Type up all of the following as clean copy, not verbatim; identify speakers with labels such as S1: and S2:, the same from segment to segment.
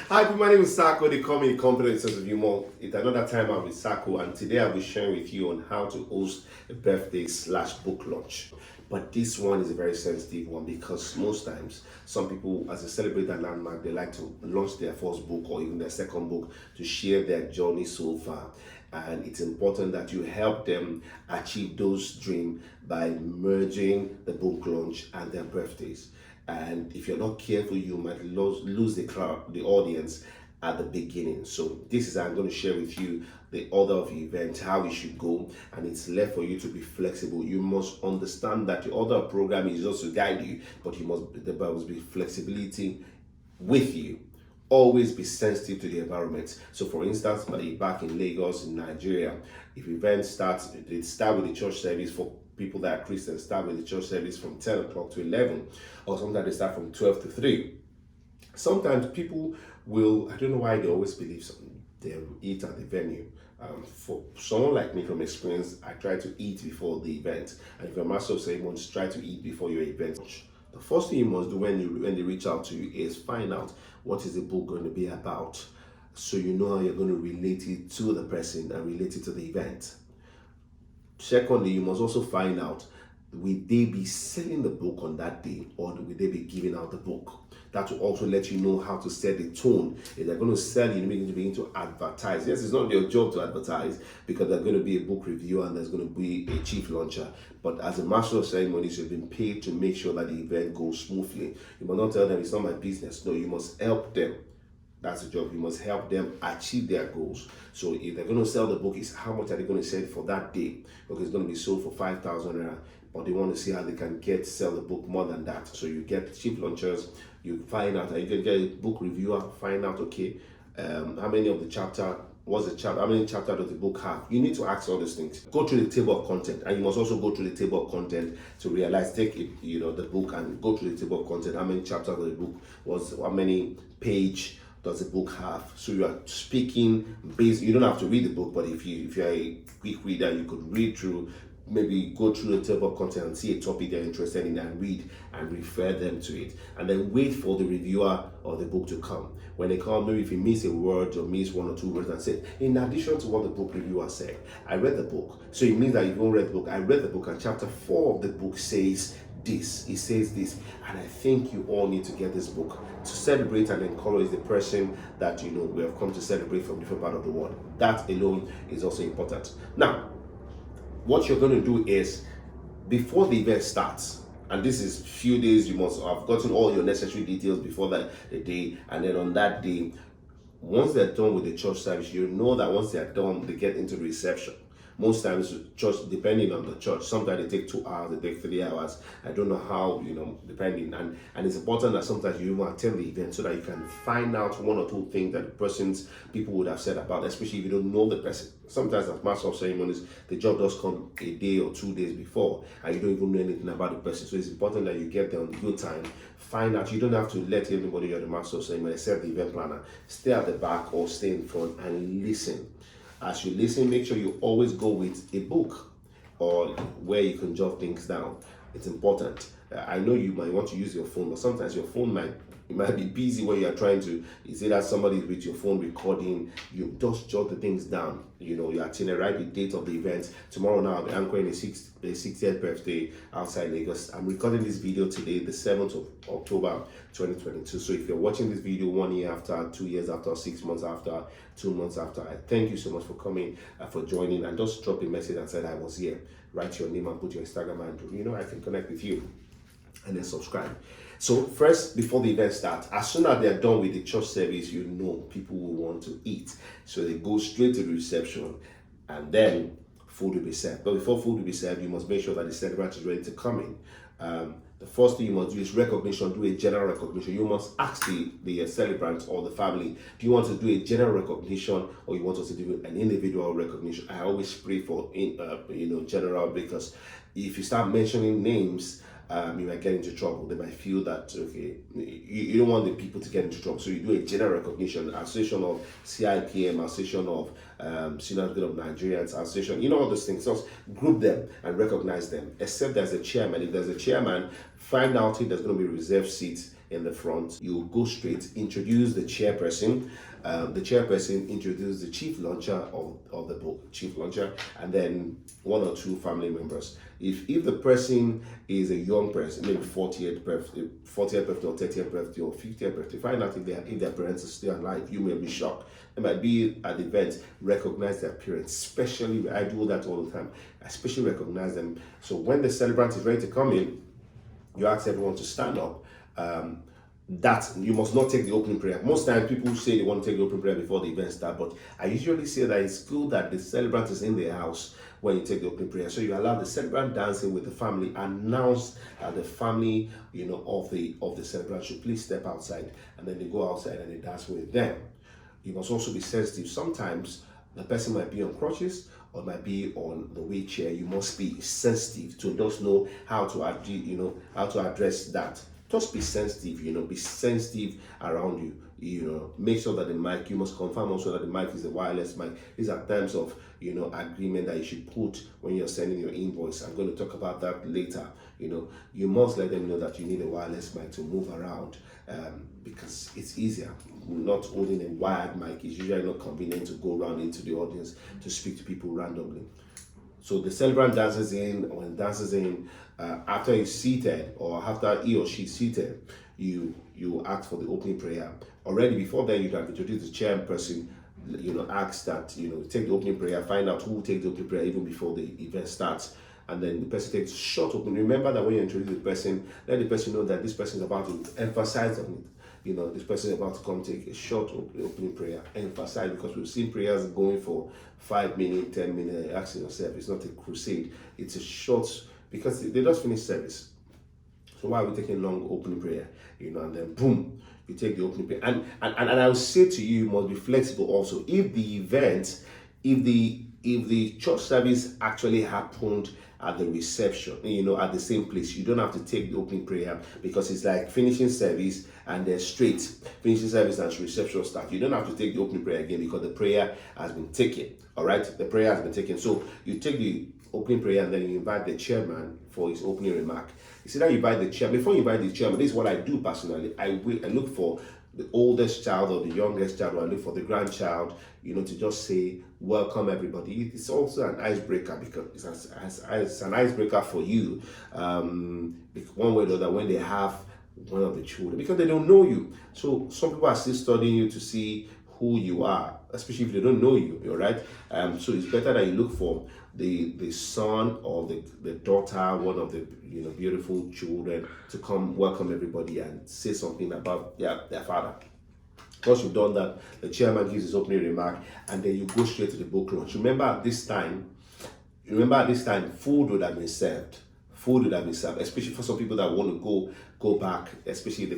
S1: Hi, my name is Sako. They call me the confident sense of humor. It's another time I'm with Sako, and today I'll be sharing with you on how to host a birthday/book launch. But this one is a very sensitive one because most times some people, as a celebrate and landmark, they like to launch their first book or even their second book to share their journey so far. And it's important that you help them achieve those dreams by merging the book launch and their birthdays. And if you're not careful, you might lose the crowd, the audience at the beginning. So this is I'm going to share with you the order of the event, how it should go, and it's left for you to be flexible. You must understand that the order of programming is just to guide you, but there must be flexibility with you. Always be sensitive to the environment. So for instance, back in Lagos, in Nigeria, if events they start with the church service. For people that are Christians, start with the church service from 10 o'clock to 11, or sometimes they start from 12 to 3. Sometimes people will, I don't know why they always believe they eat at the venue. For someone like me from experience, I try to eat before the event. And if you're a master of ceremonies, try to eat before your event. The first thing you must do when they reach out to you is find out what is the book going to be about, so you know how you're going to relate it to the person and relate it to the event. Secondly, you must also find out, will they be selling the book on that day, or will they be giving out the book? That will also let you know how to set the tone. If they're going to sell, you need to begin to advertise. Yes, it's not your job to advertise because there's going to be a book reviewer and there's going to be a chief launcher. But as a master of ceremonies, you've been paid to make sure that the event goes smoothly. You must not tell them it's not my business. No, you must help them. That's the job. You must help them achieve their goals. So if they're going to sell the book, it's how much are they going to sell for that day? Because it's going to be sold for 5,000 naira. But they want to see how they can sell the book more than that. So you get chief launchers, you find out, you can get a book reviewer, find out, okay, how many of the chapter, how many chapters does the book have? You need to ask all these things. Go through the table of content, and you must also go through the table of content to realize, the book and go through the table of content. How many chapters of the book how many page does the book have? So you are speaking based, you don't have to read the book, but if you're a quick reader, you could read through, maybe go through the table of content and see a topic they're interested in and read and refer them to it, and then wait for the reviewer of the book to come. When they come, maybe if you miss a word or miss one or two words, and say, in addition to what the book reviewer said, I read the book. So it means that you don't read the book. I read the book, and chapter 4 of the book says this. It says this, and I think you all need to get this book to celebrate and encourage the person that we have come to celebrate from different part of the world. That alone is also important. Now, what you're going to do is, before the event starts, and this is few days, you must have gotten all your necessary details before the day, and then on that day, once they're done with the church service, you know that once they're done, they get into the reception. Most times, church, depending on the church, sometimes they take 2 hours, they take 3 hours. I don't know how, depending. And it's important that sometimes you even attend the event so that you can find out one or two things that people would have said about, especially if you don't know the person. Sometimes as master of ceremonies, the job does come a day or 2 days before, and you don't even know anything about the person. So it's important that you get there on good time. Find out. You don't have to let everybody you're the master of ceremony except the event planner. Stay at the back or stay in front and listen. As you listen, make sure you always go with a book or where you can jot things down. It's important. I know you might want to use your phone, but sometimes your phone might be busy when you are trying to. You see that somebody is with your phone recording. You just jot the things down. Your itinerary, the date of the event. Tomorrow now, I'll be anchoring a 60th birthday outside Lagos. I'm recording this video today, the 7th of October 2022. So if you're watching this video 1 year after, 2 years after, 6 months after, 2 months after, I thank you so much for coming, for joining, and just drop a message and said I was here. Write your name and put your Instagram handle. I can connect with you, and then subscribe. So first, before the event starts, as soon as they're done with the church service, people will want to eat. So they go straight to the reception, and then food will be served. But before food will be served, you must make sure that the celebrant is ready to come in. The first thing you must do is recognition, do a general recognition. You must ask the celebrant or the family, do you want to do a general recognition or you want us to do an individual recognition? I always pray for general, because if you start mentioning names, you might get into trouble. They might feel that, okay, you don't want the people to get into trouble. So you do a general recognition, association of CIPM, association of Synod of Nigerians, association, all those things. So group them and recognize them. Except there's a chairman. If there's a chairman, find out if there's going to be reserved seats in the front. You go straight, introduce the chairperson. The chairperson introduce the chief launcher of the book, chief launcher, and then one or two family members. If the person is a young person, maybe 40th birthday or 30th birthday or 50th birthday, find out if their parents are still alive. You may be shocked. They might be at the event, recognize their parents. Especially, I do that all the time. I especially recognize them. So when the celebrant is ready to come in, you ask everyone to stand up. That you must not take the opening prayer. Most times people say they want to take the opening prayer before the event starts, but I usually say that it's good that the celebrant is in their house when you take the opening prayer. So you allow the celebrant dancing with the family, announce the family, of the celebrant should please step outside, and then they go outside and they dance with them. You must also be sensitive. Sometimes the person might be on crutches or might be on the wheelchair. You must be sensitive to just know how to address that. Just be sensitive, be sensitive around you. Make sure that the mic, you must confirm also that the mic is a wireless mic. These are terms of, agreement that you should put when you're sending your invoice. I'm going to talk about that later. You must let them know that you need a wireless mic to move around because it's easier. Not holding a wired mic is usually not convenient to go around into the audience to speak to people randomly. So the celebrant dances in. When dances in, after he's seated or after he or she's seated, you ask for the opening prayer. Already before then, you have introduced the chairperson. Ask that take the opening prayer. Find out who will take the opening prayer even before the event starts, and then the person takes short opening. Remember that when you introduce the person, let the person know that this person is about to emphasize on it. This person is about to come take a short opening prayer, emphasize, because we've seen prayers going for 5 minutes, 10 minutes. Asking yourself, it's not a crusade, it's a short, because they just finished service. So why are we taking long opening prayer? And then boom, you take the opening prayer. And I will say to you, you must be flexible also. If the church service actually happened at the reception, at the same place, you don't have to take the opening prayer, because it's like finishing service and then straight finishing service and reception start. You don't have to take the opening prayer again because the prayer has been taken. All right, the prayer has been taken. So you take the opening prayer and then you invite the chairman for his opening remark. You see that you invite the chairman. Before you invite the chairman, this is what I do personally. I look for the oldest child or the youngest child, or I look for the grandchild, to just say, welcome everybody. It's also an icebreaker, because it's an icebreaker for you, one way or the other, when they have one of the children, because they don't know you. So some people are still studying you to see who you are, especially if they don't know you, all right? So it's better that you look for the son or the daughter, one of the beautiful children, to come welcome everybody and say something about their father. Once you've done that, the chairman gives his opening remark, and then you go straight to the book launch. Remember at this time, food would have been served. Especially for some people that want to go back, especially if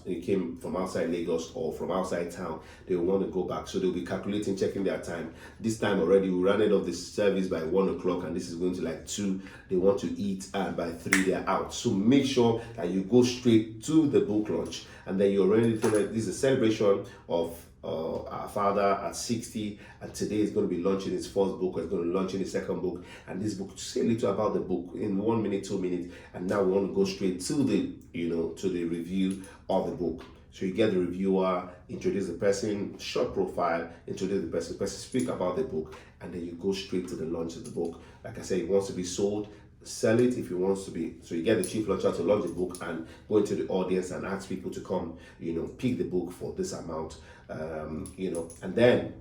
S1: they came from outside Lagos or from outside town, they will want to go back. So they'll be calculating, checking their time. This time already, we ran out of the service by 1 o'clock, and this is going to like 2. They want to eat, and by 3 they're out. So make sure that you go straight to the book launch, and then you're already told that this is a celebration of our father at 60, and today is going to be launching his first book, or is going to launch his second book, and this book, say a little about the book in 1 minute, 2 minutes, and now we want to go straight to the to the review of the book. So you get the reviewer, introduce the person, short profile, introduce the person, speak about the book, and then you go straight to the launch of the book. Like I said, it wants to be sold, sell it if it wants to be. So you get the chief launcher to launch the book and go into the audience and ask people to come, pick the book for this amount, and then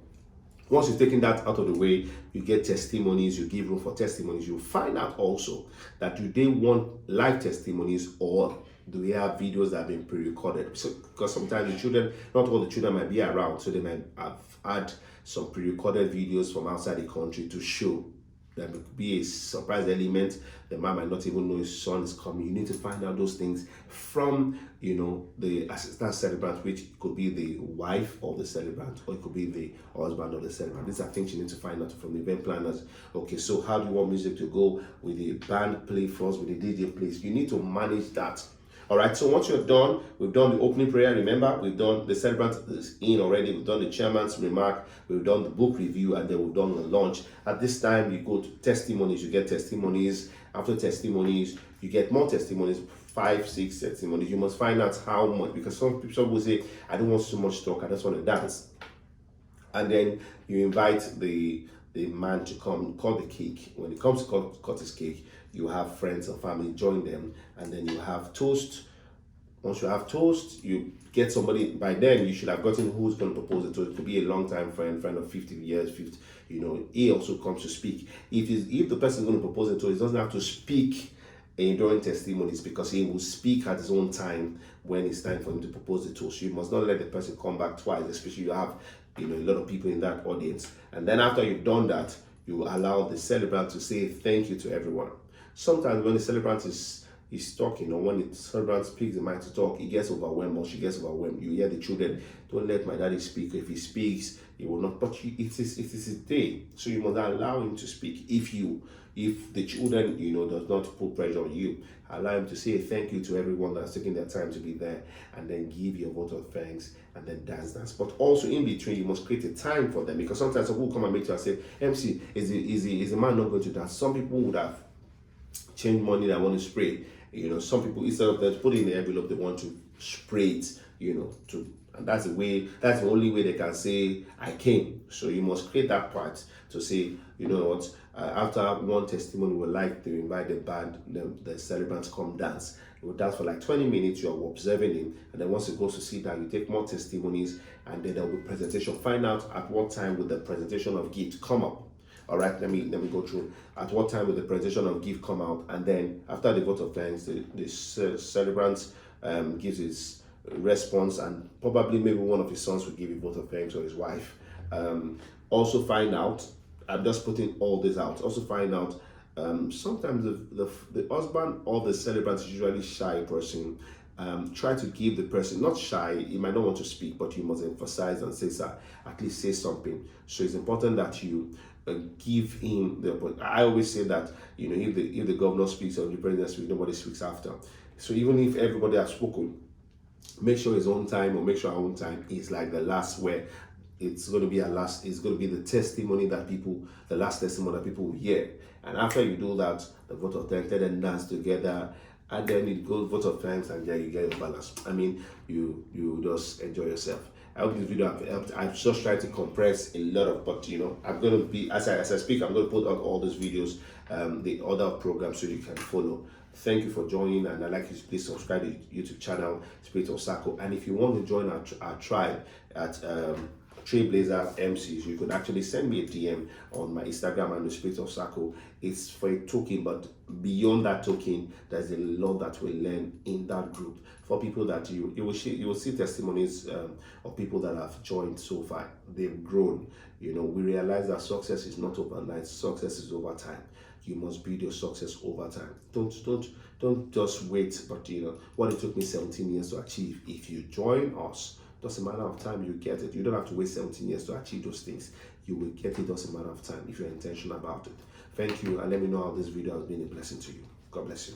S1: once you've taken that out of the way, you get testimonies, you give room for testimonies. You find out also that do they want live testimonies, or do we have videos that have been pre-recorded? So, because sometimes the children, not all the children might be around, so they might have had some pre-recorded videos from outside the country to show. There could be a surprise element. The man might not even know his son is coming. You need to find out those things from, the assistant celebrant, which could be the wife of the celebrant, or it could be the husband of the celebrant. These are things you need to find out from the event planners. Okay, so how do you want music to go? With the band play first, with the DJ plays? You need to manage that. All right, so once you're done, we've done the opening prayer. Remember, we've done the celebrant is in already. We've done the chairman's remark. We've done the book review, and then we've done the launch. At this time, you go to testimonies. You get testimonies. After testimonies, you get more testimonies. 5, 6 testimonies. You must find out how much, because some people will say, I don't want so much talk, I just want to dance. And then you invite the man to come cut the cake. When it comes to cut his cake, you have friends and family join them, and then you have toast. Once you have toast, you get somebody. By then, you should have gotten who's going to propose the toast. It could be a long-time friend of 50 years, 50. He also comes to speak. If the person is going to propose the toast, he doesn't have to speak during testimonies, because he will speak at his own time when it's time for him to propose the toast. You must not let the person come back twice, especially you have a lot of people in that audience. And then after you've done that, you allow the celebrant to say thank you to everyone. Sometimes when the celebrant is talking, or when the celebrant speaks the mind to talk, he gets overwhelmed or she gets overwhelmed. You hear the children, don't let my daddy speak. If he speaks, he will not. But it is his day, so you must allow him to speak. If the children, does not put pressure on you, allow him to say thank you to everyone that's taking their time to be there, and then give your vote of thanks, and then dance. But also in between, you must create a time for them, because sometimes people will come and meet you and say, MC, is the man not going to dance? Some people would have changed money that want to spray. Some people, instead of them putting in the envelope, they want to spray it, and that's the only way they can say, I came. So you must create that part to say, you know what, after one testimony, we would like to invite the band, the celebrants come dance. You will dance for like 20 minutes, you're observing him, and then once he goes to sit down, you take more testimonies, and then there will be presentation. Find out at what time will the presentation of gift come up. All right, let me go through. At what time will the presentation of gift come out? And then after the vote of thanks, the celebrant gives his response, and probably maybe one of his sons will give a vote of thanks, or his wife. Also find out, I'm just putting all this out, also find out, sometimes the husband or the celebrant is usually a shy person. Try to give the person, not shy, he might not want to speak, but you must emphasize and say, sir, at least say something. So it's important that you give him the. I always say that if the governor speaks or the president speaks, nobody speaks after. So even if everybody has spoken, make sure his own time, or make sure our own time is like the last, where it's going to be it's going to be the testimony that the last testimony that people will hear. And after you do that, the vote of thanks, let them dance together, and then it goes vote of thanks, and then you get your balance. I mean, you just enjoy yourself. I hope this video have helped. I've just tried to compress a lot of, but I'm going to be, as I speak, I'm going to put out all these videos, the other programs, so you can follow. Thank you for joining, and I'd like you to please subscribe to the YouTube channel, Spirit of Sako. And if you want to join our tribe at Trailblazer Emcee, you could actually send me a DM on my Instagram and the Spirit of Sako. It's for a token, but beyond that token, there's a lot that we learn in that group. For people that you will see testimonies of people that have joined so far. They've grown. We realize that success is not overnight. Success is over time. You must build your success over time. Don't just wait. But what it took me 17 years to achieve. If you join us, doesn't matter of time, you get it. You don't have to wait 17 years to achieve those things. You will get it, doesn't matter of time, if you're intentional about it. Thank you, and let me know how this video has been a blessing to you. God bless you.